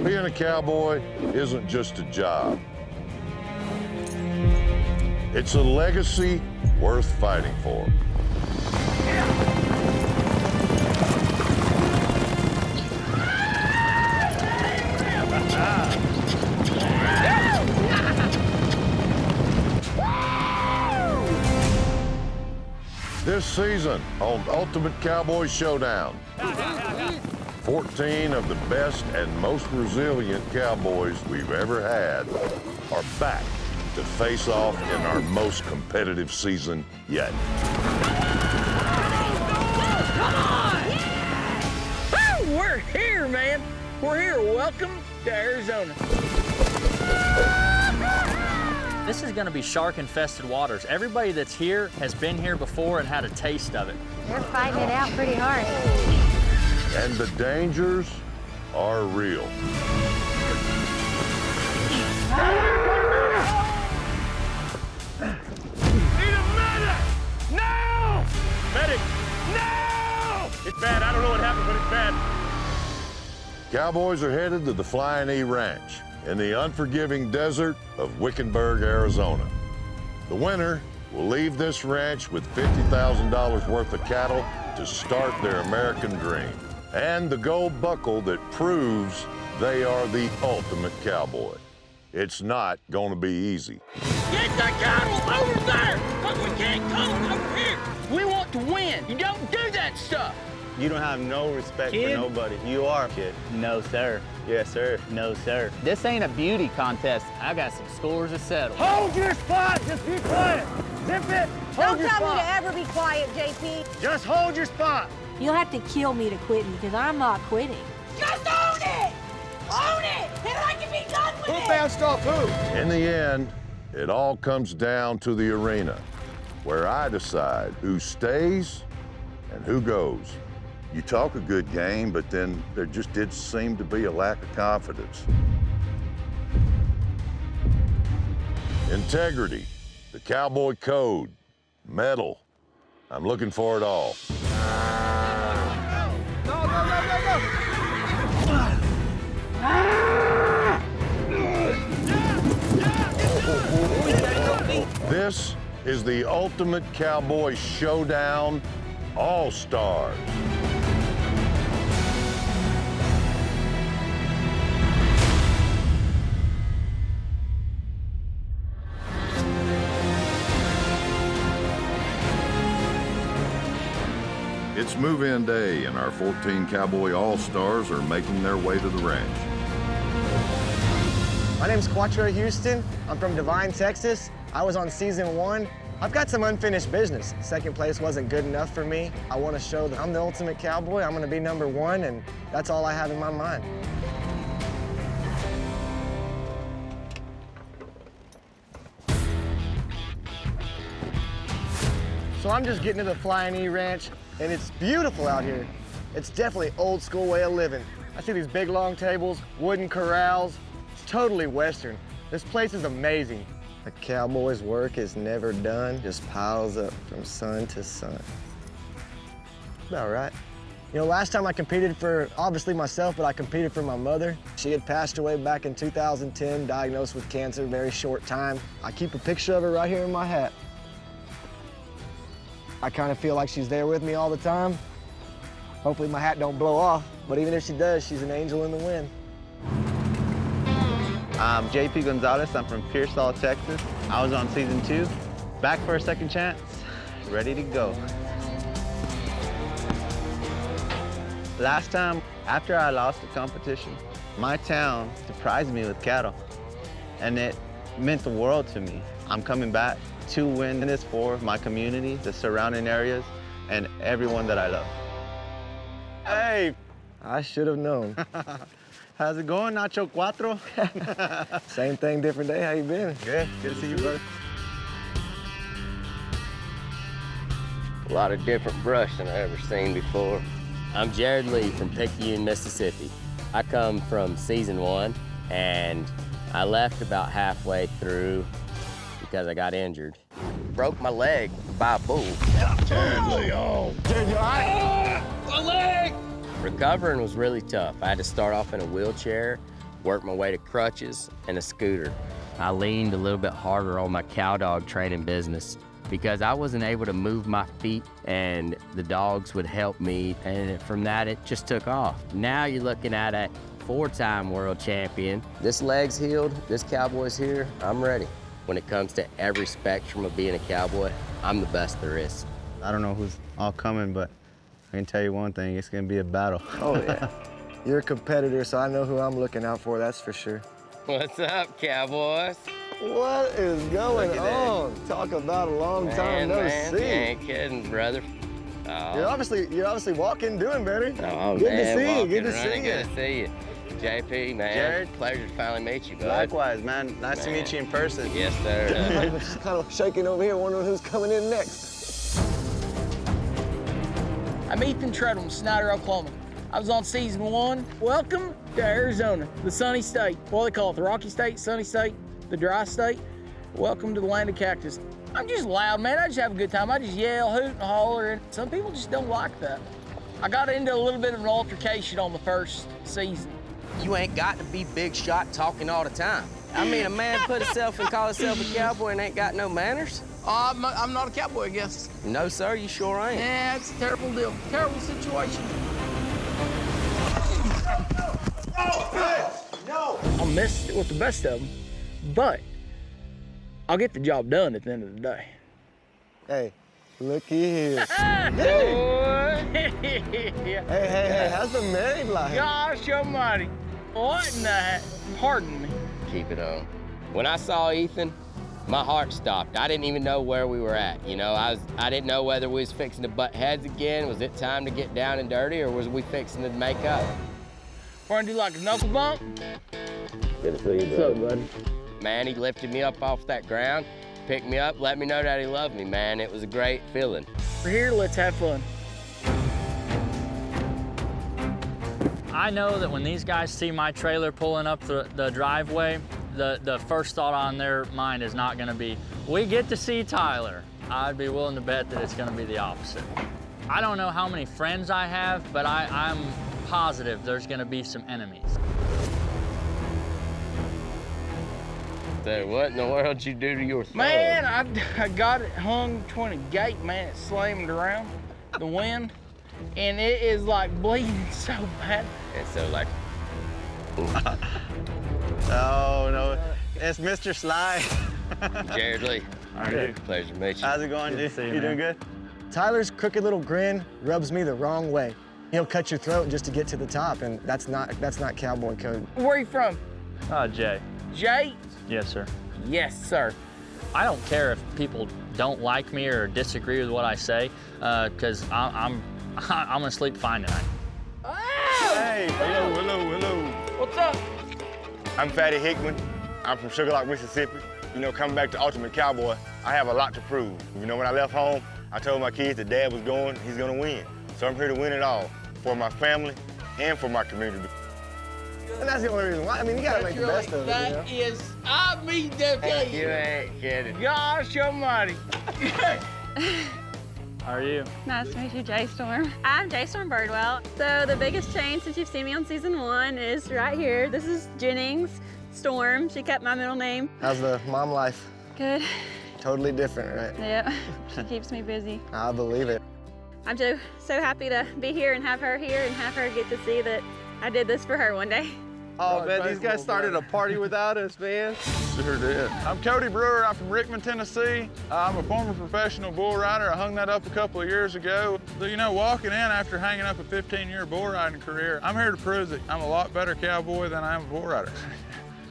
Being a cowboy isn't just a job. It's a legacy worth fighting for. This season on Ultimate Cowboy Showdown, 14 of the best and most resilient cowboys we've ever had are back to face off in our most competitive season yet. Come on! Woo! We're here, man. We're here. Welcome to Arizona. This is gonna be shark-infested waters. Everybody that's here has been here before and had a taste of it. They're fighting it out pretty hard. And the dangers are real. Need a medic! Now! Medic! Now! It's bad. I don't know what happened, but it's bad. Cowboys are headed to the Flying E Ranch in the unforgiving desert of Wickenburg, Arizona. The winner will leave this ranch with $50,000 worth of cattle to start their American dream, and the gold buckle that proves they are the ultimate cowboy. It's not going to be easy. Get the cattle over there, but we can't come over here. We want to win. You don't do that stuff. You don't have no respect Kid? for nobody. You are, kid. No, sir. Yes, sir. No, sir. This ain't a beauty contest. I got some scores to settle. Hold your spot! Just be quiet! Zip it! Hold Don't your tell me spot! to ever be quiet, JP. Just hold your spot! You'll have to kill me to quit because I'm not quitting. Just own it! Own it! And I can be done with Who bounced off who? In the end, it all comes down to the arena, where I decide who stays and who goes. You talk a good game, but then there just did seem to be a lack of confidence. Integrity, the cowboy code, metal. I'm looking for it all. This is the Ultimate Cowboy Showdown All-Stars. It's move-in day, and our 14 Cowboy All-Stars are making their way to the ranch. My name's Quattro Houston. I'm from Devine, Texas. I was on season 1. I've got some unfinished business. Second place wasn't good enough for me. I want to show that I'm the ultimate cowboy. I'm going to be #1, and that's all I have in my mind. So I'm just getting to the Flying E Ranch, and it's beautiful out here. It's definitely old school way of living. I see these big long tables, wooden corrals. It's totally Western. This place is amazing. A cowboy's work is never done, just piles up from sun to sun. About right. You know, last time I competed for, obviously myself, but I competed for my mother. She had passed away back in 2010, diagnosed with cancer, very short time. I keep a picture of her right here in my hat. I kind of feel like she's there with me all the time. Hopefully my hat don't blow off, but even if she does, she's an angel in the wind. I'm JP Gonzalez. I'm from Pearsall, Texas. I was on season 2. Back for a second chance. Ready to go. Last time, after I lost the competition, my town surprised me with cattle, and it meant the world to me. I'm coming back to win this for my community, the surrounding areas, and everyone that I love. Hey! I should have known. How's it going, Nacho Cuatro? Same thing, different day. How you been? Good. Good to see you, brother. A lot of different brush than I ever seen before. I'm Jared Lee from Picayune, Mississippi. I come from season 1, and I left about halfway through because I got injured. Broke my leg by a bull. Jared Lee, oh. Jared, you all right? My leg! Recovering was really tough. I had to start off in a wheelchair, worked my way to crutches and a scooter. I leaned a little bit harder on my cow dog training business because I wasn't able to move my feet, and the dogs would help me, and from that it just took off. Now you're looking at a 4-time world champion. This leg's healed, this cowboy's here, I'm ready. When it comes to every spectrum of being a cowboy, I'm the best there is. I don't know who's all coming, but I can tell you one thing, it's gonna be a battle. Oh, yeah. You're a competitor, so I know who I'm looking out for, that's for sure. What's up, Cowboys? What is going on? Talk about a long time no man, see. You ain't kidding, brother. Oh. You're obviously walking, doing better. Oh, good man, to see you. walking, Good to running, see you. Good to see you. JP, man. Jared. Pleasure to finally meet you, bud. Likewise, man. Nice to meet you in person. Yes, sir. I'm just kind of shaking over here, wondering who's coming in next. I'm Ethan Treadwell from Snyder, Oklahoma. I was on season 1. Welcome to Arizona, the sunny state. What do they call it? The rocky state, sunny state, the dry state? Welcome to the land of cactus. I'm just loud, man. I just have a good time. I just yell, hoot, and holler, and some people just don't like that. I got into a little bit of an altercation on the first season. You ain't got to be big shot talking all the time. I mean, a man put himself and call himself a cowboy and ain't got no manners? I'm not a cowboy, I guess. No, sir, you sure ain't. Yeah, it's a terrible deal. Terrible situation. No! I'll mess with the best of them, but I'll get the job done at the end of the day. Hey, looky here. Hey, how's the married life? Gosh almighty. What in the heck? Pardon me. Keep it on. When I saw Ethan, my heart stopped. I didn't even know where we were at. You know, I didn't know whether we was fixing to butt heads again. Was it time to get down and dirty, or was we fixing to make up? We're gonna do like a knuckle bump. Good to see you, bro. Bud? Man, he lifted me up off that ground, picked me up, let me know that he loved me, man. It was a great feeling. We're here, let's have fun. I know that when these guys see my trailer pulling up the driveway, the first thought on their mind is not gonna be, we get to see Tyler. I'd be willing to bet that it's gonna be the opposite. I don't know how many friends I have, but I'm positive there's gonna be some enemies. So what in the world did you do to your thumb? Man, I got it hung between a gate, man. It slammed around the wind, and it is like bleeding so bad. And so like, Oh, no. It's Mr. Sly. Jared Lee. How are you? Pleasure to meet you. How's it going, dude? Good to see you, You doing man. good? Tyler's crooked little grin rubs me the wrong way. He'll cut your throat just to get to the top, and that's not cowboy code. Where are you from? Jay. Jay? Yes, sir. Yes, sir. I don't care if people don't like me or disagree with what I say, because I'm gonna sleep fine tonight. Hey, hello. What's up? I'm Fatty Hickman. I'm from Sugar Lock, Mississippi. You know, coming back to Ultimate Cowboy, I have a lot to prove. You know, when I left home, I told my kids that Dad was going, he's gonna win. So I'm here to win it all, for my family and for my community. And that's the only reason why. I mean, you gotta make the best of it, you know? That is, I mean, that You ain't kidding. Gosh almighty. How are you? Nice to meet you, J Storm. I'm J Storm Birdwell. So the biggest change since you've seen me on season 1 is right here. This is Jennings Storm. She kept my middle name. How's the mom life? Good. Totally different, right? Yep. She keeps me busy. I believe it. I'm so happy to be here and have her here and have her get to see that I did this for her one day. Oh, man, these guys started a party without us, man. Sure did. I'm Cody Brewer. I'm from Rickman, Tennessee. I'm a former professional bull rider. I hung that up a couple of years ago. You know, walking in after hanging up a 15-year bull riding career, I'm here to prove that I'm a lot better cowboy than I am a bull rider.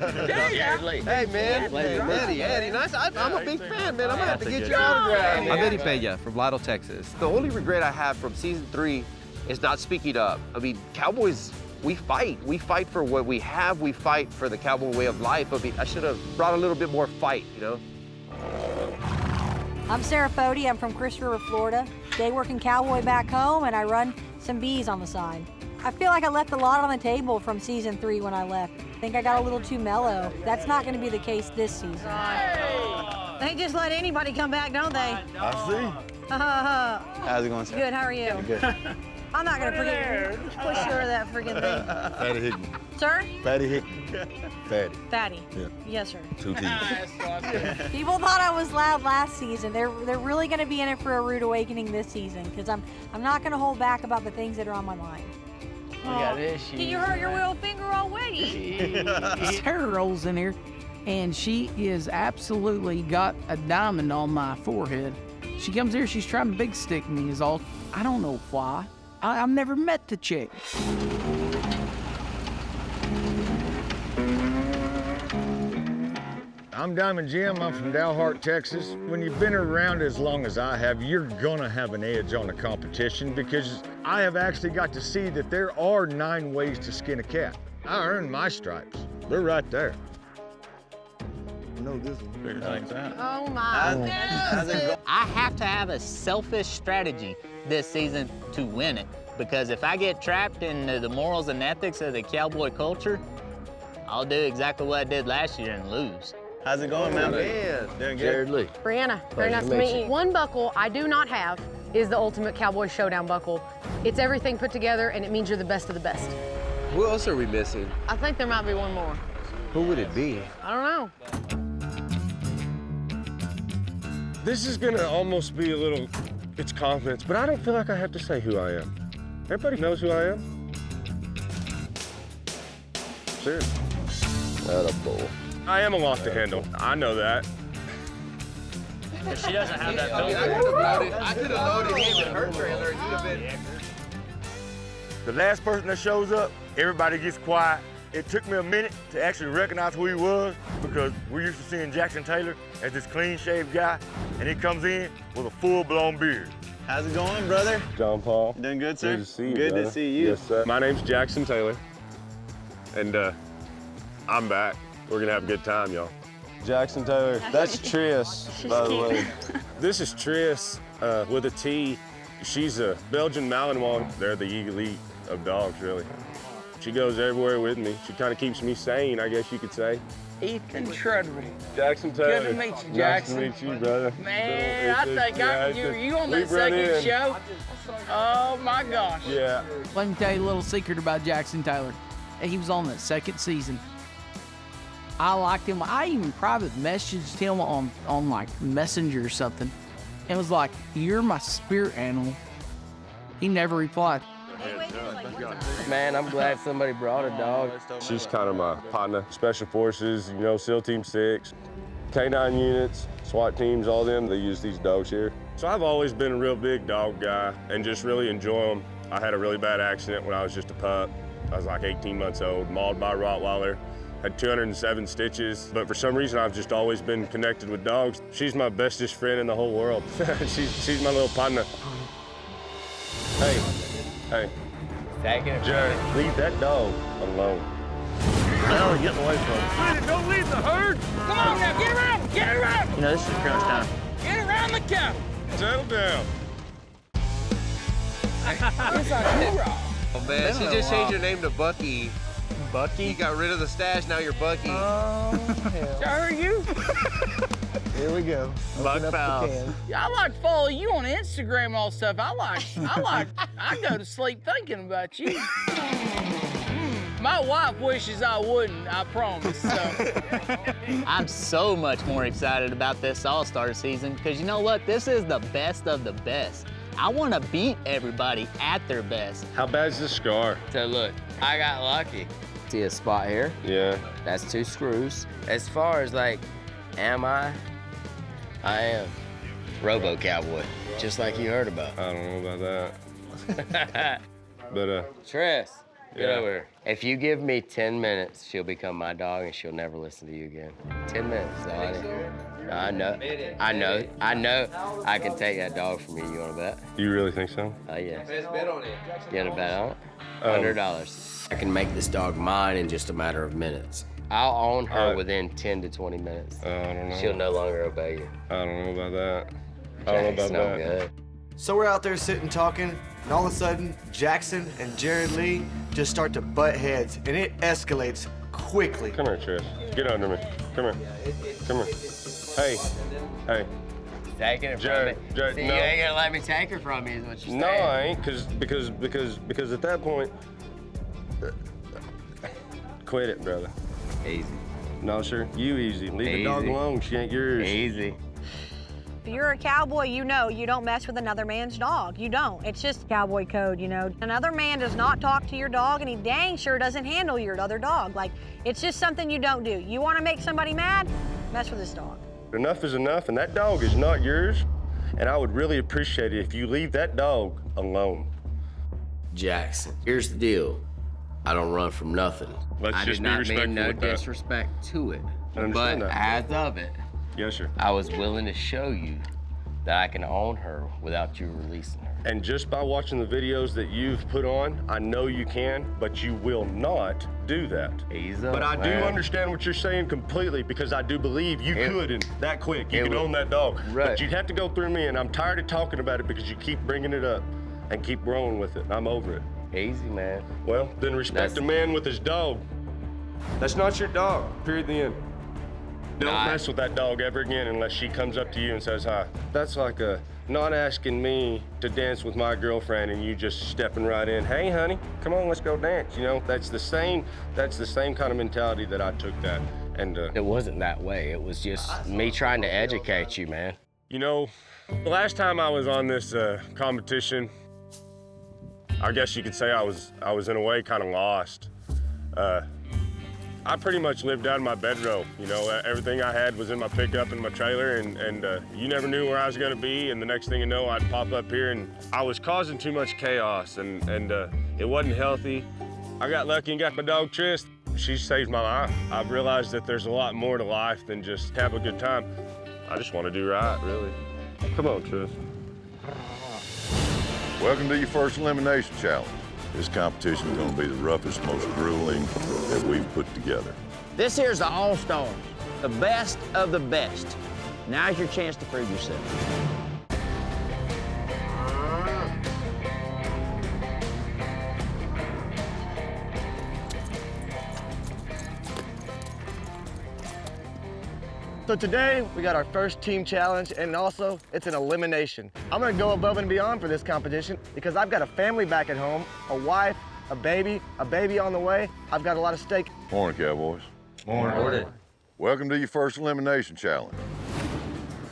Jared Lee. Hey, man. Eddie, nice. I'm a big fan, man. I'm gonna have to get your autograph. I'm Eddie Peña from Lidle, Texas. The only regret I have from season 3 is not speaking up. I mean, Cowboys, we fight. We fight for what we have. We fight for the cowboy way of life. I mean, I should have brought a little bit more fight, you know? I'm Sarah Fody. I'm from Chris River, Florida. Day working cowboy back home, and I run some bees on the side. I feel like I left a lot on the table from season 3 when I left. I think I got a little too mellow. That's not going to be the case this season. They just let anybody come back, don't they? I see. How's it going, sir? Good, how are you? Good. I'm not gonna forget. Push her that freaking thing. Fatty Hickman. Sir? Fatty Hickman. Fatty. Fatty. Yeah. Yes, sir. 2 T's. People thought I was loud last season. They're really going to be in it for a rude awakening this season because I'm not going to hold back about the things that are on my mind. We got issues. You hurt your little finger already. Sarah rolls in here, and she is absolutely got a diamond on my forehead. She comes here, she's trying to big stick me is all. I don't know why. I've never met the chick. I'm Diamond Jim. I'm from Dalhart, Texas. When you've been around as long as I have, you're gonna have an edge on the competition because I have actually got to see that there are 9 ways to skin a cat. I earned my stripes. They're right there. I know this one. Figure things out. Oh my goodness. I have to have a selfish strategy this season to win it. Because if I get trapped in the morals and ethics of the cowboy culture, I'll do exactly what I did last year and lose. How's it going, man? Yeah, doing good. Jared Lee. Brianna, very nice to meet you. One buckle I do not have is the ultimate Cowboy Showdown buckle. It's everything put together, and it means you're the best of the best. Who else are we missing? I think there might be one more. Who would it be? I don't know. This is gonna almost be a little, it's confidence, but I don't feel like I have to say who I am. Everybody knows who I am. Serious. Not a bull. I am a lot to handle. I know that. But she doesn't have that I could have loaded him in her trailer and you'd have been. The last person that shows up, everybody gets quiet. It took me a minute to actually recognize who he was because we're used to seeing Jackson Taylor as this clean-shaved guy, and he comes in with a full-blown beard. How's it going, brother? John Paul. Doing good, sir? Good to see you, Good brother. to see you. Yes, sir. My name's Jackson Taylor, and I'm back. We're gonna have a good time, y'all. Jackson Taylor. That's Triss, by the way. This is Triss with a T. She's a Belgian Malinois. They're the elite of dogs, really. She goes everywhere with me. She kind of keeps me sane, I guess you could say. Ethan Trudbury. Jackson Taylor. Good to meet you, Jackson. Nice to meet you, brother. Man, I think you on that We've run second in. show? Oh my gosh. Yeah. Let me tell you a little secret about Jackson Taylor. He was on that second season. I liked him. I even private messaged him on like Messenger or something. And was like, "You're my spirit animal." He never replied. Man, I'm glad somebody brought a dog. She's kind of my partner. Special Forces, you know, SEAL Team 6, K-9 units, SWAT teams, all them, they use these dogs here. So I've always been a real big dog guy and just really enjoy them. I had a really bad accident when I was just a pup. I was like 18 months old, mauled by a Rottweiler, had 207 stitches. But for some reason, I've just always been connected with dogs. She's my bestest friend in the whole world. she's my little partner. Hey. Jared, leave that dog alone. Hell, get away from him. Don't leave the herd. Come on now, get around, get around. You know, this is crunch time. Get around the cow. Settle down. It's a hoorah. Oh man, she just changed her name to Bucky. Bucky? You got rid of the stash, now you're Bucky. Are you? Here we go. Bunkhouse. I like to follow you on Instagram and all stuff. I go to sleep thinking about you. My wife wishes I wouldn't, I promise. So. I'm so much more excited about this All-Star season because you know what? This is the best of the best. I want to beat everybody at their best. How bad's this scar? So look, I got lucky. See a spot here? Yeah. That's 2 screws. As far as like, am I am. Robo Cowboy, just like you heard about. I don't know about that. But, Tress, get Yeah. over here. If you give me 10 minutes, she'll become my dog and she'll never listen to you again. 10 minutes, that's all I need. I know. I can take that dog from you. You want to bet? you really think so? Oh, yeah. You want to bet on it? $100. I can make this dog mine in just a matter of minutes. I'll own her within 10 to 20 minutes. I don't know. She'll no longer obey you. I don't know about that. I don't know about Jack's no that. good. So we're out there sitting talking, and all of a sudden, Jackson and Jared Lee just start to butt heads, and it escalates quickly. Come here, Trish. Get under me. Come here. Come here. Hey. Taking it Jared, from me. Jared, See, no. you ain't gonna let me take her from you is what you're saying. No, I ain't, because at that point, Quit it, brother. Easy. No, sir, you easy. Leave the dog Easy. alone, she ain't yours. Easy. If you're a cowboy, you know you don't mess with another man's dog. You don't. It's just cowboy code, you know. Another man does not talk to your dog, and he dang sure doesn't handle your other dog. Like, it's just something you don't do. You want to make somebody mad? Mess with this dog. Enough is enough, and that dog is not yours, and I would really appreciate it if you leave that dog alone. Jackson, here's the deal. I don't run from nothing. Let's I just did be not respectful mean no with that. disrespect to it. I understand But that. as of it, Yes, sir. I was willing to show you that I can own her without you releasing her. And just by watching the videos that you've put on, I know you can, but you will not do that. Ease up, But I do man. understand what you're saying completely, because I do believe you could, and that quick, you it could would- own that dog. Right. But you'd have to go through me, and I'm tired of talking about it because you keep bringing it up and keep rolling with it. I'm over it. Easy, man. Well, then respect a man with his dog. That's not your dog, period, the end. Don't mess with that dog ever again unless she comes up to you and says hi. That's like not asking me to dance with my girlfriend and you just stepping right in. Hey, honey, come on, let's go dance. You know, that's the same kind of mentality that I took that. And It wasn't that way. It was just me trying to educate you, man. you know, the last time I was on this competition, I guess you could say I was in a way kind of lost. I pretty much lived out in my bedroom. You know, everything I had was in my pickup and my trailer, and you never knew where I was gonna be, and the next thing you know, I'd pop up here, and I was causing too much chaos, and it wasn't healthy. I got lucky and got my dog Trace. She saved my life. I've realized that there's a lot more to life than just have a good time. I just want to do right, really. Come on, Trace. Welcome to your first elimination challenge. This competition is going to be the roughest, most grueling that we've put together. This here's the All-Stars, the best of the best. Now's your chance to prove yourself. So today, we got our first team challenge, and also, it's an elimination. I'm gonna go above and beyond for this competition because I've got a family back at home, a wife, a baby on the way. I've got a lot of stake. Morning, Cowboys. Morning. Welcome to your first elimination challenge.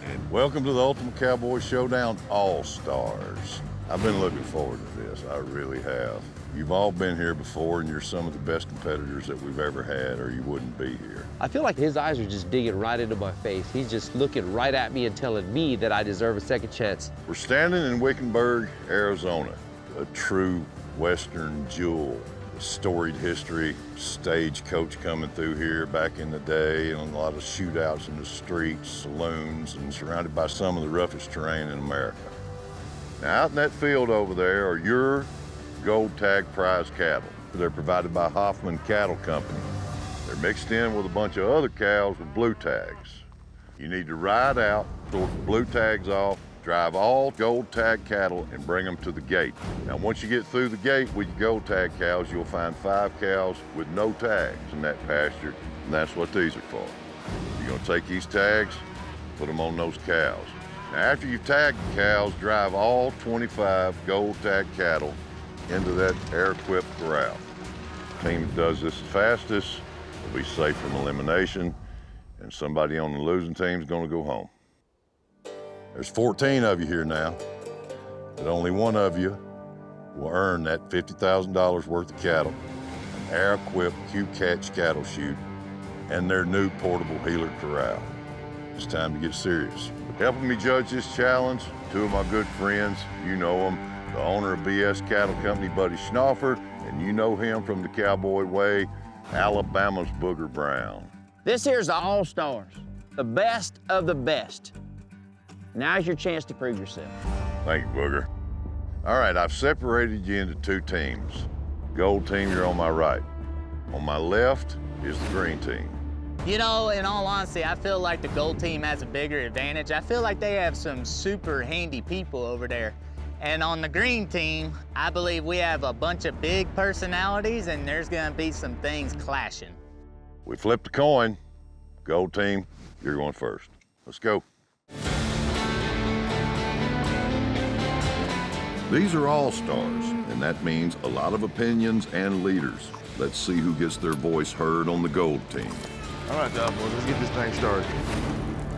And welcome to the Ultimate Cowboy Showdown All-Stars. I've been looking forward to this, I really have. You've all been here before, and you're some of the best competitors that we've ever had, or you wouldn't be here. I feel like his eyes are just digging right into my face. He's just looking right at me and telling me that I deserve a second chance. We're standing in Wickenburg, Arizona, a true Western jewel. Storied history, stagecoach coming through here back in the day, and a lot of shootouts in the streets, saloons, and surrounded by some of the roughest terrain in America. Now, out in that field over there are your gold tag prize cattle. They're provided by Hoffman Cattle Company. They're mixed in with a bunch of other cows with blue tags. You need to ride out, sort the blue tags off, drive all gold tag cattle and bring them to the gate. Now, once you get through the gate with your gold tag cows, you'll find 5 cows with no tags in that pasture, and that's what these are for. You're gonna take these tags, put them on those cows. Now, after you've tagged the cows, drive all 25 gold tag cattle into that air-equipped corral. The team that does this the fastest will be safe from elimination, and somebody on the losing team is gonna go home. There's 14 of you here now, but only one of you will earn that $50,000 worth of cattle, an air-equipped Q-Catch cattle chute, and their new portable healer corral. It's time to get serious. Helping me judge this challenge, 2 of my good friends, you know them, the owner of BS Cattle Company, Buddy Schnaufer, and you know him from the Cowboy Way, Alabama's Booger Brown. This here's the All-Stars, the best of the best. Now's your chance to prove yourself. Thank you, Booger. All right, I've separated you into 2 teams. Gold team, you're on my right. On my left is the green team. You know, in all honesty, I feel like the gold team has a bigger advantage. I feel like they have some super handy people over there. And on the green team, I believe we have a bunch of big personalities and there's gonna be some things clashing. We flipped a coin. Gold team, you're going first. Let's go. These are all-stars, and that means a lot of opinions and leaders. Let's see who gets their voice heard on the gold team. All right, Dog Boys, let's get this thing started.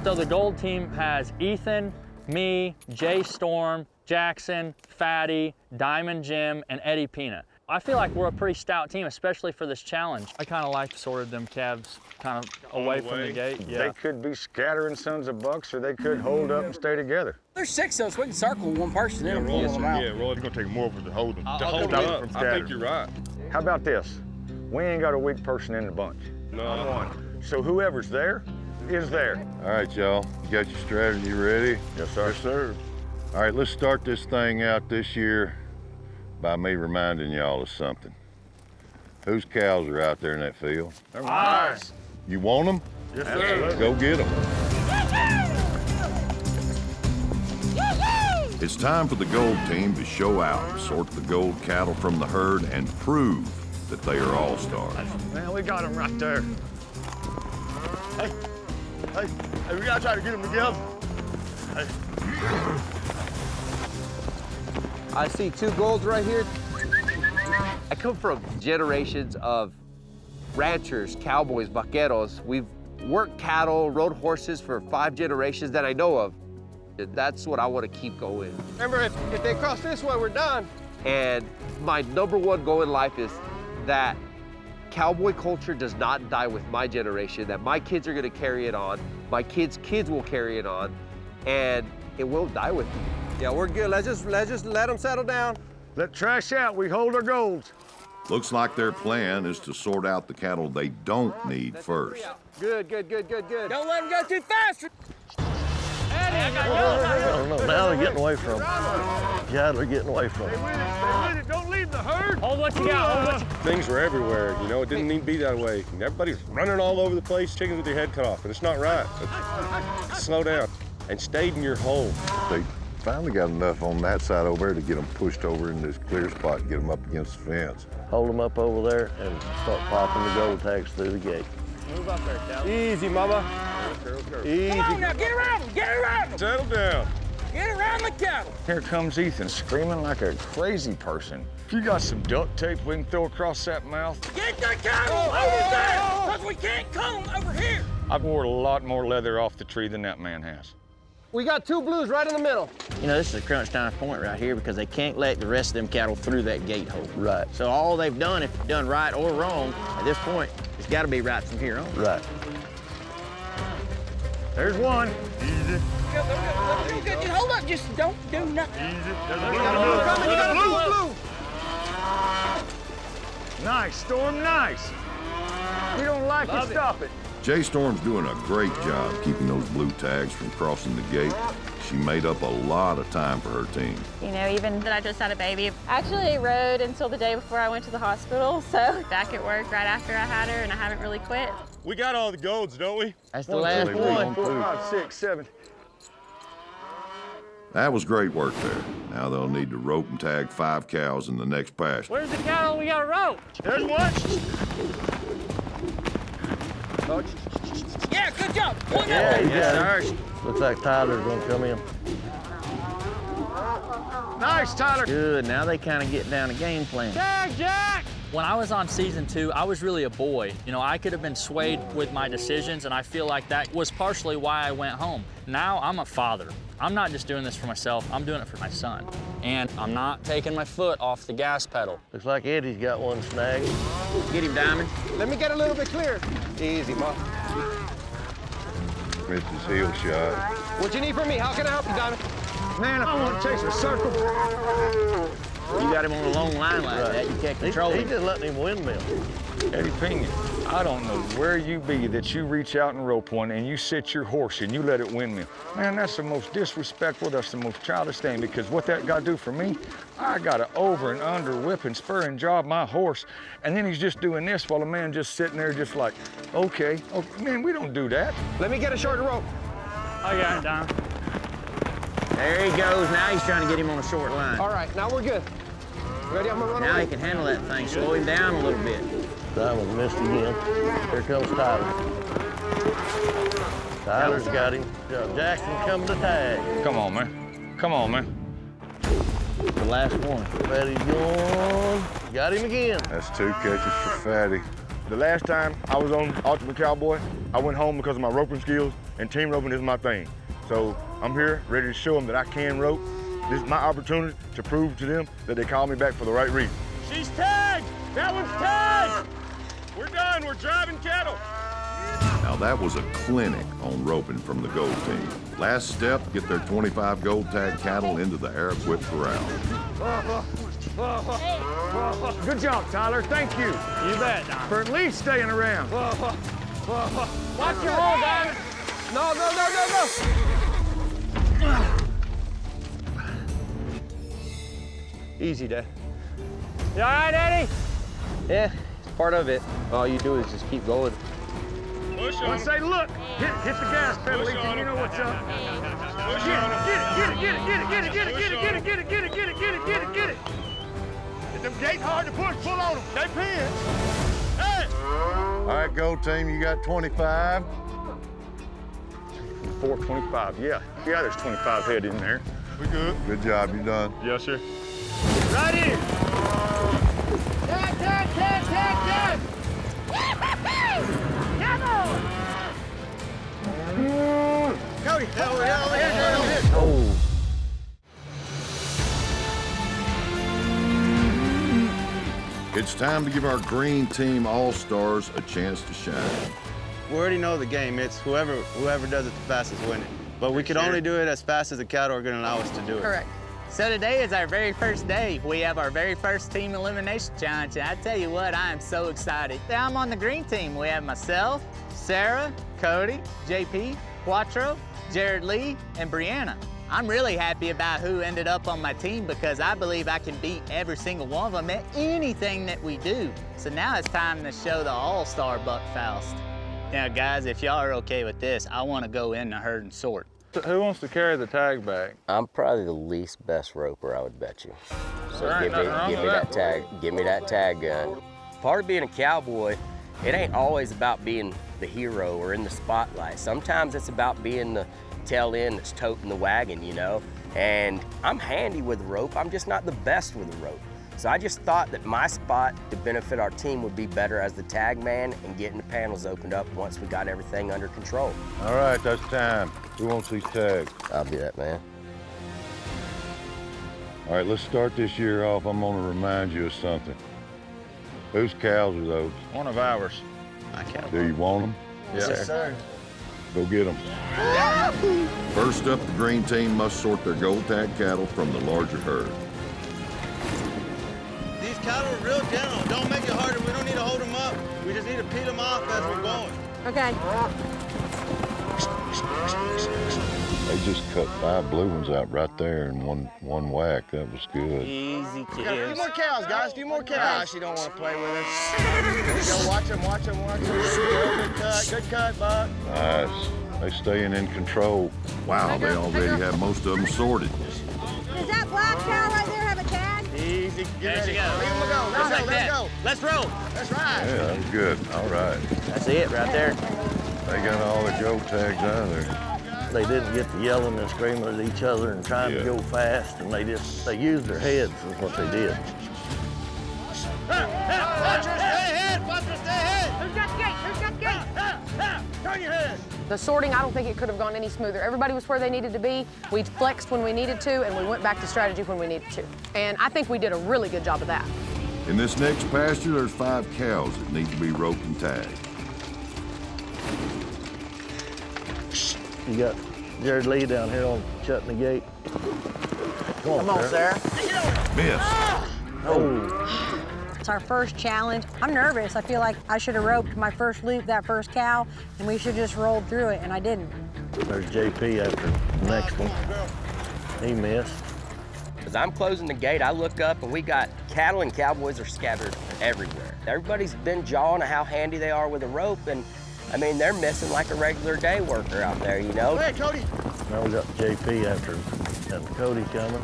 So the gold team has Ethan, me, Jay Storm, Jackson, Fatty, Diamond Jim, and Eddie Pina. I feel like we're a pretty stout team, especially for this challenge. I kind of like sorted them calves kind of away from the gate. They could be scattering sons of bucks, or they could hold up and stay together. There's 6 of us. We can circle one person in and pull them out. Yeah, Roy's gonna take more of it to hold them. To hold them up. I think you're right. How about this? We ain't got a weak person in the bunch. No. I'm one. So whoever's there is there. All right, y'all. You got your strategy ready? Yes, sir. Yes, sir. All right, let's start this thing out this year by me reminding y'all of something. Whose cows are out there in that field? They're mine. You want them? Yes, sir. Go get them. It's time for the gold team to show out, sort the gold cattle from the herd, and prove that they are all-stars. Man, we got them right there. Hey, we gotta try to get them together. Hey. I see 2 golds right here. I come from generations of ranchers, cowboys, vaqueros. We've worked cattle, rode horses for 5 generations that I know of. That's what I want to keep going. Remember, if they cross this way, we're done. And my #1 goal in life is that cowboy culture does not die with my generation, that my kids are going to carry it on, my kids' kids will carry it on, and it won't die with me. Yeah, we're good. Let's just let them settle down. Let trash out. We hold our golds. Looks like their plan is to sort out the cattle they don't need first. Good. Don't let them go too fast. No, now they're getting away from them. Cattle are getting away from them. Stay with it. Don't leave the herd. Hold what you got. Things were everywhere, you know, it didn't need to be that way. Everybody's running all over the place, chickens with their head cut off, and it's not right. Slow down and stay in your hole. They finally got enough on that side over there to get them pushed over in this clear spot and get them up against the fence. Hold them up over there and start popping the gold tags through the gate. Move up there, Cal. Easy, mama. Easy. Come on now, get around them. Get around them. Settle down. Get around the cattle. Here comes Ethan screaming like a crazy person. If you got some duct tape we can throw across that mouth. Get the cattle over there, because we can't come over here. I've wore a lot more leather off the tree than that man has. We got 2 blues right in the middle. You know, this is a crunch time point right here because they can't let the rest of them cattle through that gate hole. Right. So all they've done, if done right or wrong, at this point, it's got to be right from here on. Right. There's one. Easy. Just hold up, just don't do nothing. Easy. You got a blue. Nice, Storm, nice. You don't like it, stop it. Jay Storm's doing a great job keeping those blue tags from crossing the gate. She made up a lot of time for her team. You know, even that I just had a baby. Actually rode until the day before I went to the hospital, so back at work right after I had her, and I haven't really quit. We got all the golds, don't we? That's the last 1, 2, 3, 4, 5, 6, 7. That was great work there. Now they'll need to rope and tag 5 cows in the next pasture. Where's the cattle we got to rope? There's one. Yeah, good job. Point Yeah, up. yes, sir. Looks like Tyler's gonna come in. Nice, Tyler. Good, now they kind of get down a game plan. Jack! When I was on season 2, I was really a boy. You know, I could have been swayed with my decisions, and I feel like that was partially why I went home. Now I'm a father. I'm not just doing this for myself, I'm doing it for my son. And I'm not taking my foot off the gas pedal. Looks like Eddie's got one snagged. Get him, Diamond. Let me get a little bit clear. Easy, ma. Missed his heel shot. What you need from me? How can I help you, Diamond? Man, I want to chase a circle. You got him on a long line like that, you can't control him. He's just letting him windmill. Eddie Pena, I don't know where you be that you reach out and rope one and you sit your horse and you let it windmill. Man, that's the most disrespectful, that's the most childish thing, because what that got to do for me, I got to over and under whip and spur and job my horse, and then he's just doing this while the man just sitting there just like, okay, man, we don't do that. Let me get a shorter rope. I got it, Don. There he goes. Now he's trying to get him on a short line. All right, now we're good. Ready? I'm gonna run Now away. he can handle that thing. Slow him down a little bit. Diamond missed again. Here comes Tyler. Tyler's got him. Jackson coming to tag. Come on, man. Come on, man. The last one. Fatty's gone. Got him again. That's 2 catches for Fatty. The last time I was on Ultimate Cowboy, I went home because of my roping skills, and team roping is my thing. So I'm here, ready to show them that I can rope. This is my opportunity to prove to them that they call me back for the right reason. She's tagged! That one's tagged! We're done, we're driving cattle. Now that was a clinic on roping from the gold team. Last step, get their 25 gold tag cattle into the air-equipped corral. Good job, Tyler. Thank you. You bet, Don. For at least staying around. Watch your roll, Don. No, go, go, go, go! Easy, Dad. You all right, Eddie? Yeah, it's part of it. All you do is just keep going. Push on Let's say, look, hit the gas pedal, Push Ethan. on You him. know what's up. Push Get on him. it, get it, get it, get it, get it, get it, get it, get it, get it, get it, get it, get it, get it. If them gates hard to push, pull on them. They pin. Hey! All right, gold team, you got 25. 425, yeah. Yeah, there's 25 head in there. We good. Good job, you done. Yes, sir. Right in. Tag, tag, tag, tag, tag! Cody, over here. Oh. It's time to give our green team all-stars a chance to shine. We already know the game. It's whoever does it the fastest winning. But we can only do it as fast as the cattle are going to allow us to do it. Correct. So today is our very first day. We have our very first team elimination challenge, and I tell you what, I am so excited. I'm on the green team. We have myself, Sarah, Cody, JP, Quattro, Jared Lee, and Brianna. I'm really happy about who ended up on my team because I believe I can beat every single one of them at anything that we do. So now it's time to show the all-star bunkhouse. Now guys, if y'all are okay with this, I want to go in the herd and sort. Who wants to carry the tag back? I'm probably the least best roper, I would bet you. So There ain't give me nothing wrong with that tag. Give me that tag gun. Part of being a cowboy, it ain't always about being the hero or in the spotlight. Sometimes it's about being the tail end that's toting the wagon, you know? And I'm handy with the rope, I'm just not the best with the rope. So I just thought that my spot to benefit our team would be better as the tag man and getting the panels opened up once we got everything under control. All right, that's time. Who wants these tags? I'll be that man. All right, let's start this year off. I'm gonna remind you of something. Whose cows are those? One of ours. My cattle. Do you want them? Yes, sir. Go get them. First up, the green team must sort their gold tag cattle from the larger herd. These cattle are real gentle. Don't make it harder. We don't need to hold them up. We just need to peel them off as we're going. Okay. They just cut 5 blue ones out right there in one whack. That was good. Easy, A few kids. more cows, guys. A few more cows. She don't want to play with us. There you go. Watch them, watch them, watch them. Good cut, Buck. Nice. They staying in control. Wow, they already have most of them sorted. Does that black cow right there have a tag? Easy. Get There ready. she goes. Leave them go. Just Let's like go. that. Let's go. Let's roll. That's right. Yeah, that was good. All right. That's it right there. They got all their gold tags out of there. They didn't get to yelling and screaming at each other and trying to go fast, and they used their heads is what they did. Watch her stay ahead. Watch her stay ahead. Who's got the gate? Who's got the gate? Turn your head. The sorting, I don't think it could have gone any smoother. Everybody was where they needed to be. We flexed when we needed to, and we went back to strategy when we needed to. And I think we did a really good job of that. In this next pasture, there's 5 cows that need to be roped and tagged. You got Jared Lee down here on shutting the gate. Come on, Sarah. Miss. Oh. It's our first challenge. I'm nervous. I feel like I should have roped my first loop, that first cow, and we should just rolled through it, and I didn't. There's JP after the next one. He missed. As I'm closing the gate, I look up and we got cattle and cowboys are scattered everywhere. Everybody's been jawing at how handy they are with a rope, and I mean, they're missing like a regular day worker out there, you know? Go ahead, Cody. Now we got JP after Cody coming.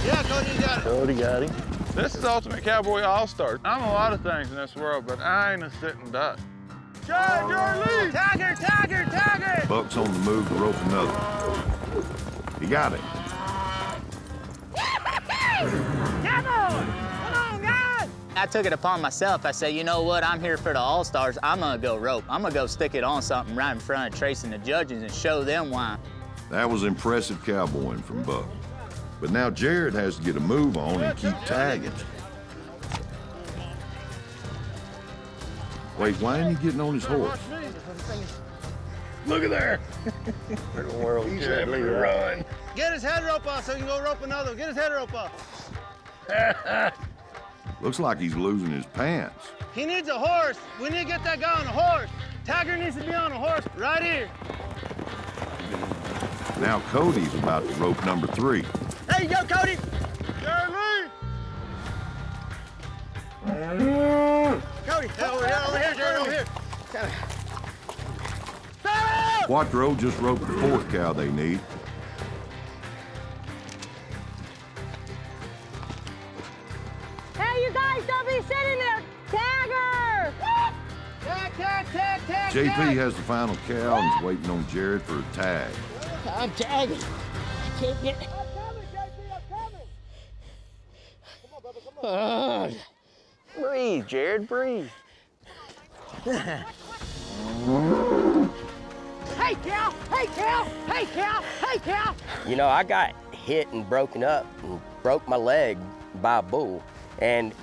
Yeah, Cody, you got it. Cody got him. This is Ultimate Cowboy All-Star. I'm a lot of things in this world, but I ain't a sitting duck. Jared Lee. Tag her, tag her, tag her. Buck's on the move to rope another. He got it. I took it upon myself. I said, you know what? I'm here for the All-Stars. I'm gonna go rope. I'm gonna go stick it on something right in front of Trace and the judges and show them why. That was impressive cowboying from Buck. But now Jared has to get a move on and keep tagging. Wait, why ain't he getting on his horse? Look at there. Where in the world He's Jared having Lee a run? Get his head rope off so he can go rope another one. Get his head rope off. Looks like he's losing his pants. He needs a horse. We need to get that guy on a horse. Tagger needs to be on a horse right here. Now Cody's about to rope number 3. There you go, Cody. Jared Lee. Cody, over here, Jared, over here. Quattro just roped the 4th cow they need. Hey, you guys, don't be sitting there. Tagger! Tag. JP has the final cow and is waiting on Jared for a tag. I'm tagging. I can't get. Breathe, Jared, breathe. Hey, cow! Hey, cow! Hey, cow! Hey, cow! You know, I got hit and broken up and broke my leg by a bull. And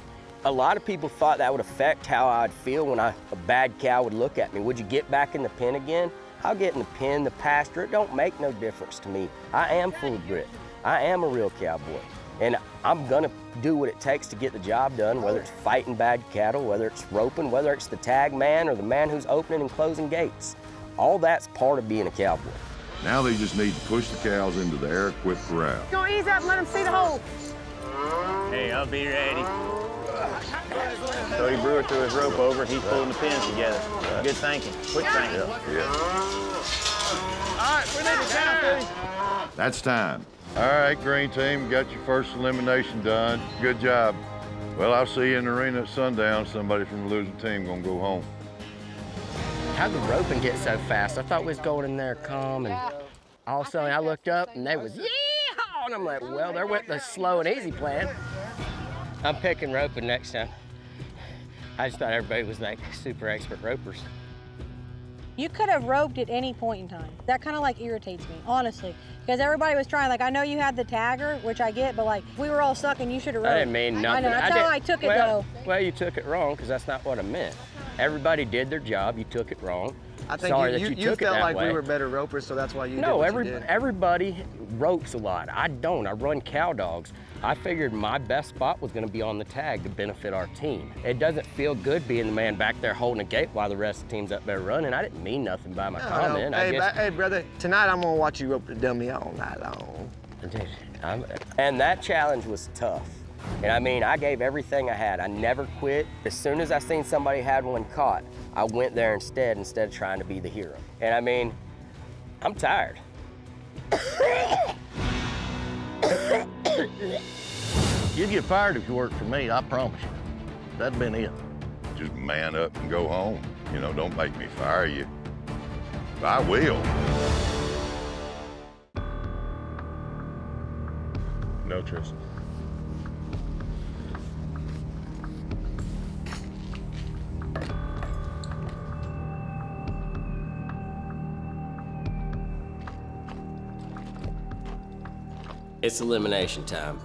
a lot of people thought that would affect how I'd feel when a bad cow would look at me. Would you get back in the pen again? I'll get in the pen, the pasture. It don't make no difference to me. I am full of grit. I am a real cowboy. And I'm gonna do what it takes to get the job done, whether it's fighting bad cattle, whether it's roping, whether it's the tag man or the man who's opening and closing gates. All that's part of being a cowboy. Now they just need to push the cows into the air-equipped corral. Go ease up and let him see the hole. Hey, I'll be ready. Cody Brewer threw his rope over. He's pulling the pins together. Good thinking. Quick thinking. All right, we need to count. That's time. All right, green team, got your first elimination done. Good job. Well, I'll see you in the arena at sundown. Somebody from the losing team gonna go home. How'd the roping get so fast? I thought we was going in there calm, and all of a sudden I looked up and they was yeehaw, and I'm like, well, there went the slow and easy plan. I'm picking roping next time. I just thought everybody was like super expert ropers. You could have roped at any point in time. That kind of like irritates me, honestly. Because everybody was trying, like, I know you had the tagger, which I get, but like, if we were all sucking, you should have roped. I didn't mean nothing. I know, that's how I took it, though. Well, you took it wrong, because that's not what I meant. Everybody did their job, you took it wrong. I think Sorry you that you took it felt that like way. we were better ropers, so that's why you did No, what you did. everybody ropes a lot. I don't. I run cow dogs. I figured my best spot was going to be on the tag to benefit our team. It doesn't feel good being the man back there holding a gate while the rest of the team's up there running. I didn't mean nothing by my comment. Hey, brother, tonight I'm going to watch you rope the dummy all night long. And that challenge was tough. And I mean, I gave everything I had. I never quit. As soon as I seen somebody had one caught, I went there instead of trying to be the hero. And I mean, I'm tired. You'd get fired if you worked for me, I promise you. That'd been it. Just man up and go home. You know, don't make me fire you. I will. No, Trace. It's elimination time.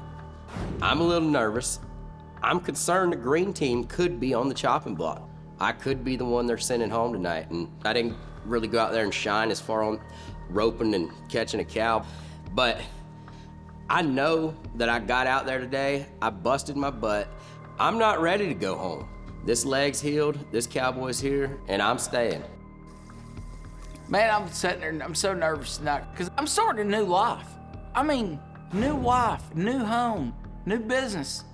I'm a little nervous. I'm concerned the green team could be on the chopping block. I could be the one they're sending home tonight, and I didn't really go out there and shine as far on roping and catching a cow, but I know that I got out there today, I busted my butt. I'm not ready to go home. This leg's healed, this cowboy's here, and I'm staying. Man, I'm sitting there and I'm so nervous tonight because I'm starting a new life. I mean, new wife, new home, new business.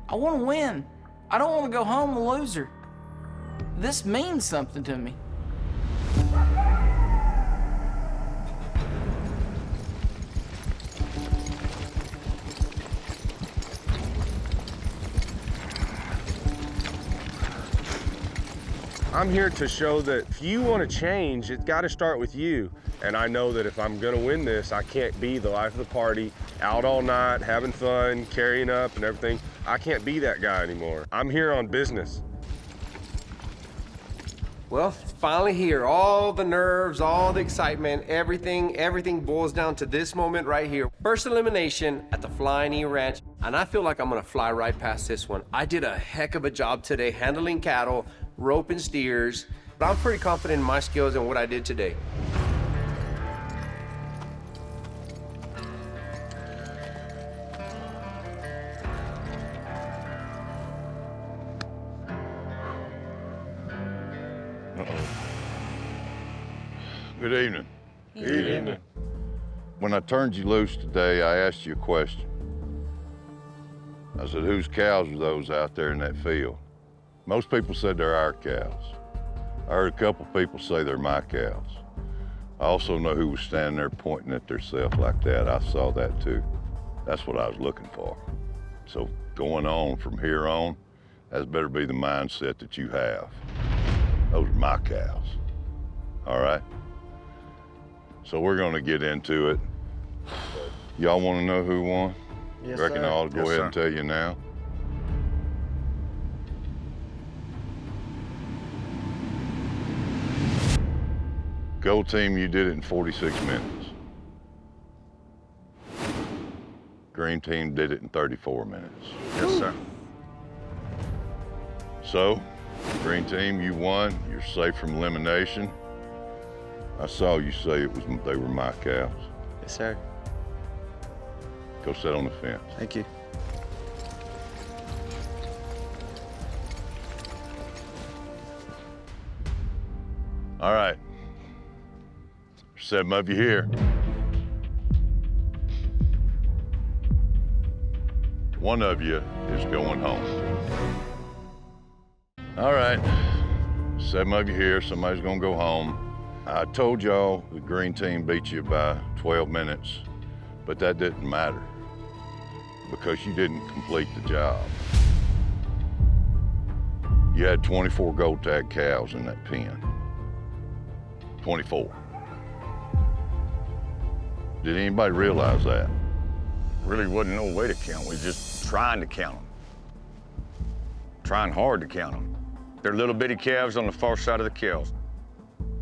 I want to win. I don't want to go home a loser. This means something to me. I'm here to show that if you want to change, it's got to start with you. And I know that if I'm going to win this, I can't be the life of the party, out all night, having fun, carrying up and everything. I can't be that guy anymore. I'm here on business. Well, it's finally here. All the nerves, all the excitement, everything boils down to this moment right here. First elimination at the Flying E Ranch, and I feel like I'm gonna fly right past this one. I did a heck of a job today handling cattle, roping steers, but I'm pretty confident in my skills and what I did today. Good evening. Good evening. When I turned you loose today, I asked you a question. I said, whose cows are those out there in that field? Most people said they're our cows. I heard a couple people say they're my cows. I also know who was standing there pointing at themselves like that. I saw that too. That's what I was looking for. So going on from here on, that better be the mindset that you have. Those are my cows, all right? So we're gonna get into it. Y'all wanna know who won? Yes, Reckon sir. I'll go Yes, ahead sir. and tell you now. Gold team, you did it in 46 minutes. Green team did it in 34 minutes. Yes, sir. So, green team, you won. You're safe from elimination. I saw you say they were my cows. Yes, sir. Go sit on the fence. Thank you. All right. There's 7 of you here. One of you is going home. All right. 7 of you here. Somebody's gonna go home. I told y'all the green team beat you by 12 minutes, but that didn't matter because you didn't complete the job. You had 24 gold tag cows in that pen. 24. Did anybody realize that? Really wasn't no way to count. We was just trying to count them. Trying hard to count them. They're little bitty calves on the far side of the cows.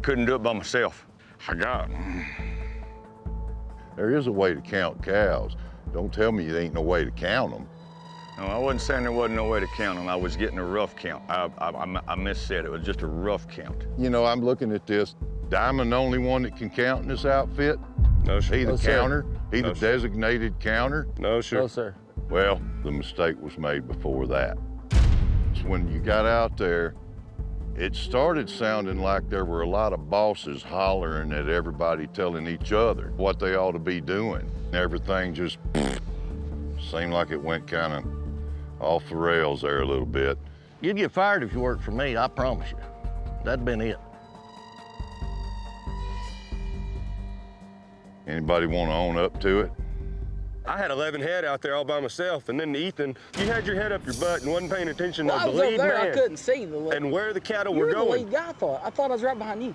Couldn't do it by myself. I got them. There is a way to count cows. Don't tell me there ain't no way to count them. No, I wasn't saying there wasn't no way to count them. I was getting a rough count. I missaid it. It was just a rough count. You know, I'm looking at this. Diamond the only one that can count in this outfit? No, sir. He the No, sir. counter? He No, the sir. designated counter? No, sir. No, sir. Well, the mistake was made before that. So when you got out there, it started sounding like there were a lot of bosses hollering at everybody, telling each other what they ought to be doing. Everything just seemed like it went kind of off the rails there a little bit. You'd get fired if you worked for me, I promise you. That'd been it. Anybody want to own up to it? I had 11 head out there all by myself, and then Ethan, you had your head up your butt and wasn't paying attention Well, to I the was over lead there. man. I couldn't see the lead. And where the cattle You were were the going. lead guy, I thought I was right behind you.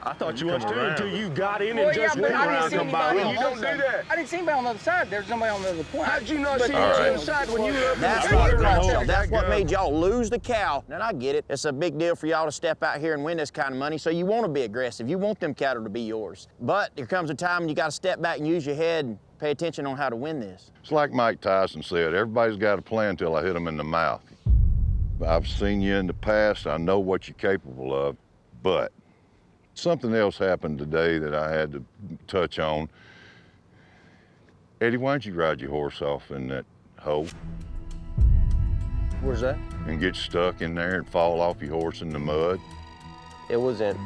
I thought you was too until you got in Well, and yeah, just but went I didn't around see come by. anybody Well, on you the don't other do side. that. I didn't see anybody on the other side. There was somebody on the other point. How'd you not see But- us on the side when you were up That's in the what corner? cost y'all. That's what made y'all lose the cow. And I get it. It's a big deal for y'all to step out here and win this kind of money, so you want to be aggressive. You want them cattle to be yours. But there comes a time when you got to step back and use your head and pay attention on how to win this. It's like Mike Tyson said, everybody's got a plan till I hit them in the mouth. I've seen you in the past, I know what you're capable of, but something else happened today that I had to touch on. Eddie, why don't you ride your horse off in that hole Where's that? and get stuck in there and fall off your horse in the mud? It was in.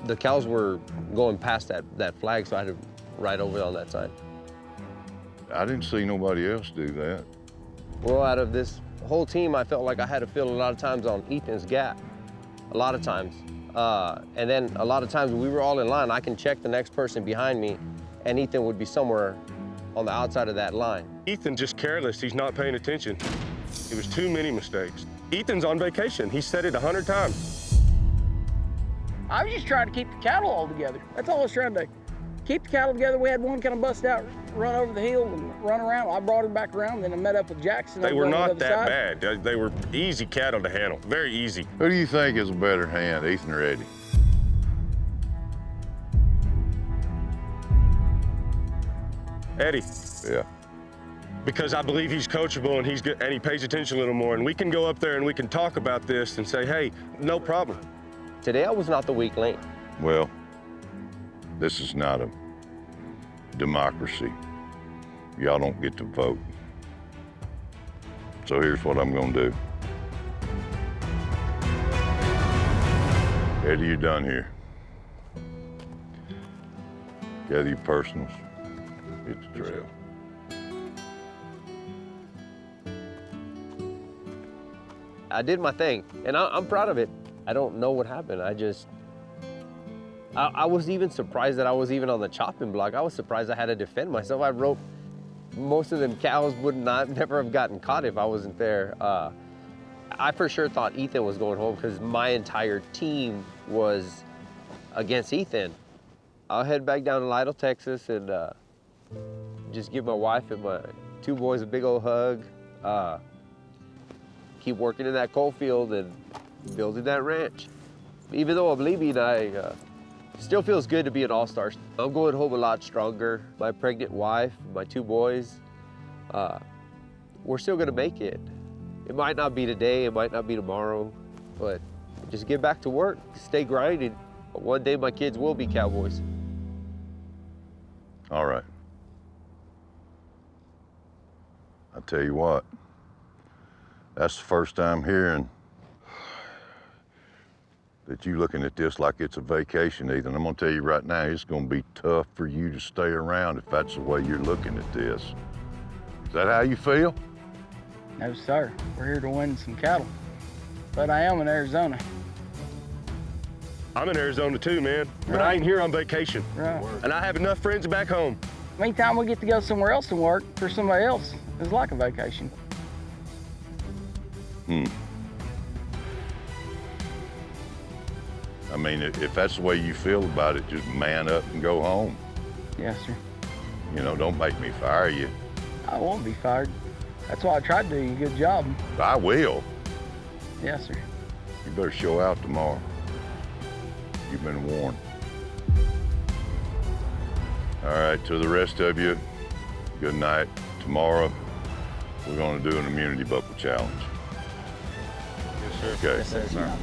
The cows were going past that flag, so I had to ride over on that side. I didn't see nobody else do that. Well, out of this whole team, I felt like I had to fill a lot of times on Ethan's gap. A lot of times. And then a lot of times when we were all in line, I can check the next person behind me, and Ethan would be somewhere on the outside of that line. Ethan's just careless. He's not paying attention. It was too many mistakes. Ethan's on vacation. He said it 100 times. I was just trying to keep the cattle all together. That's all I was trying to do. Keep the cattle together. We had one kind of bust out, run over the hill and run around. I brought him back around, then I met up with Jackson. They were over on the not other that side. bad. They were easy cattle to handle, very easy. Who do you think is a better hand, Ethan or Eddie? Eddie. Yeah. Because I believe he's coachable and he's good, and he pays attention a little more. And we can go up there and we can talk about this and say, hey, no problem. Today I was not the weak link. Well, this is not a democracy. Y'all don't get to vote. So here's what I'm gonna do. Eddie, you're done here. Gather your personals, hit the trail. I did my thing, and I'm proud of it. I don't know what happened. I was even surprised that I was even on the chopping block. I was surprised I had to defend myself. I wrote most of them cows would never have gotten caught if I wasn't there. I for sure thought Ethan was going home because my entire team was against Ethan. I'll head back down to Lytle, Texas, and just give my wife and my two boys a big old hug. Keep working in that coal field and building that ranch. Even though I'm leaving, still feels good to be an all-star. I'm going home a lot stronger. My pregnant wife, my two boys, we're still gonna make it. It might not be today, it might not be tomorrow, but just get back to work, stay grinding. One day my kids will be Cowboys. All right. I'll tell you what, that's the first time hearing that you looking at this like it's a vacation, Ethan. I'm gonna tell you right now, it's gonna be tough for you to stay around if that's the way you're looking at this. Is that how you feel? No, sir. We're here to win some cattle. But I am in Arizona. I'm in Arizona too, man, but I ain't here on vacation. Right. And I have enough friends back home. Anytime we get to go somewhere else and work for somebody else is like a vacation. I mean, if that's the way you feel about it, just man up and go home. Yes, sir. You know, don't make me fire you. I won't be fired. That's why I tried to do you a good job. I will. Yes, sir. You better show out tomorrow. You've been warned. All right, to the rest of you, good night. Tomorrow, we're gonna do an immunity buckle challenge. Yes, sir. Okay. Yes, sir.